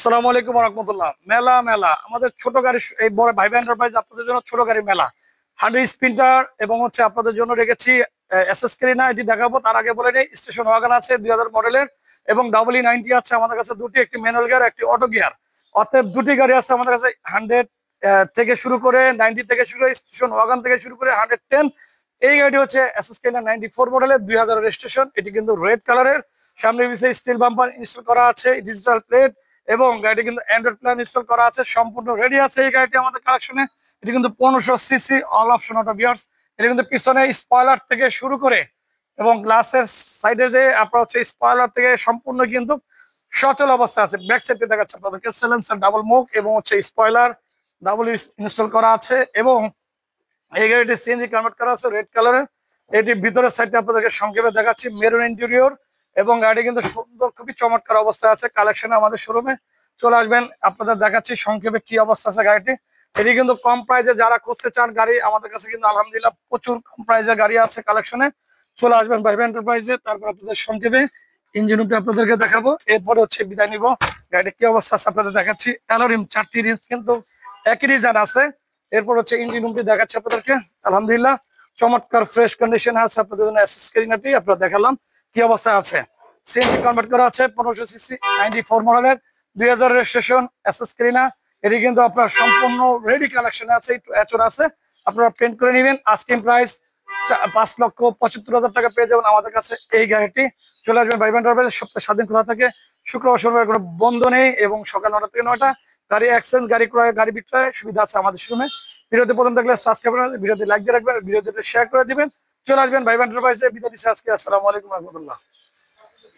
আসসালামু আলাইকুম ওয়া রাহমাতুল্লাহ। মেলা মেলা আমাদের ছোট গাড়ি, এই বড় ভাইবা এন্টারপ্রাইজ আপনাদের জন্য ছোট গাড়ি মেলা, হান্ড্রেড স্পিন্টার এবং আপনাদের জন্য রেখেছি এসএস ক্রিনা। এটি দেখাবো তার আগে বলে নেই, স্টেশন ওয়াগন আছে 2000 মডেলের এবং ডাবল 90 আছে আমাদের কাছে দুটি, একটি ম্যানুয়াল গিয়ার একটি অটো গিয়ার। অতএব দুটি গাড়ি আছে আমাদের কাছে, 100 থেকে শুরু করে 90 থেকে শুরু করে স্টেশন ওয়াগন থেকে শুরু করে 110। এই গাড়িটি হচ্ছে এসএস ক্রিনা 94 মডেলের 2000 রেজিস্ট্রেশন। এটি কিন্তু রেড কালারের, সামনে পিছে স্টিল বাম্পার ইনস্টল করা আছে, ডিজিটাল প্লেট এবং গাড়িটি কিন্তু অ্যান্ড্রয়েড প্ল্যান ইনস্টল করা আছে, সম্পূর্ণ রেডি আছে এই গাড়িটি আমাদের কালেকশনে। এটি কিন্তু 1500 CC all option auto gears. এটা কিন্তু পিছনে স্পয়লার থেকে শুরু করে এবং গ্লাসের সাইডে যে আপনার হচ্ছে স্পয়লার থেকে সম্পূর্ণ কিন্তু সচল অবস্থা আছে। ব্যাক সাইডে দেখাচ্ছে আপনাদেরকে সাইলেন্সার ডাবল মুখ এবং স্পয়লার ডাবল ইনস্টল করা আছে এবং এই গাড়িটি সিএনজি কনভার্ট করা আছে রেড কালারের। এটি ভিতরের সাইডটা আপনাদেরকে সংক্ষেপে দেখাচ্ছি, মেরুন ইন্টেরিয়র এবং গাড়ি কিন্তু সুন্দর, খুবই চমৎকার অবস্থায় আছে। কালেকশনে আমাদের শোরুমে চলে আসবেন, আপনাদের দেখাচ্ছি সংক্ষেপে কি অবস্থা আছে গাড়িটি। এটি কিন্তু কম প্রাইজে যারা খুঁজতে চান গাড়ি, আমাদের কাছে কিন্তু আলহামদুলিল্লাহ প্রচুর কম প্রাইজে গাড়ি আছে কালেকশনে। চলে আসবেন ভাইবা এন্টারপ্রাইজে, তারপর আপনাদের সংক্ষেপে ইঞ্জিন রুমটা আপনাদেরকে দেখাবো, এরপরে বিদায় নিব। গাড়ির কি অবস্থা আছে আপনাদের দেখাচ্ছি। অ্যালোরিম 4টি রিমস কিন্তু একই ডিজাইন আছে। এরপর ইঞ্জিন রুমটি দেখাচ্ছি আপনাদেরকে। আলহামদুলিল্লাহ চমৎকার ফ্রেশ কন্ডিশন আছে আপনাদের জন্য। এসএস ক্রিনাটি আপনারা দেখালাম কি অবস্থা আছে। সিএনজি কনভার্ট করা আছে 1500 সিসি 94 মডেলের 2000 রেজিস্ট্রেশন এসএস ক্রিনা। এটি কিন্তু আপনার সম্পূর্ণ রেডি কালেকশন আছে, একটু এচর আছে, আপনারা পেন্ট করে নেবেন। আস্কিং প্রাইস 5,75,000 টাকা পেয়ে যাবেন আমাদের কাছে এই গাড়িটি। চলে আসবেন ভাইবা এন্টারপ্রাইজ, সপ্তাহে 7 দিন খোলা থাকে, শুক্রবার শনিবার কোনো বন্ধ নেই এবং সকাল 9টা থেকে 9টা। গাড়ি এক্সচেঞ্জ, গাড়ি ক্রয়, গাড়ি বিক্রয় সুবিধা আছে আমাদের শোরুমে। ভিডিওতে প্রথম থাকলে সাবস্ক্রাইব করবেন, ভিডিওতে লাইক দিয়ে রাখবেন, ভিডিওতে শেয়ার করে দিবেন। চলে আসবেন ভাইবা এন্টারপ্রাইজে। বিদায় দিচ্ছি আজকে। আসসালামু আলাইকুম ওয়া রাহমাতুল্লাহ।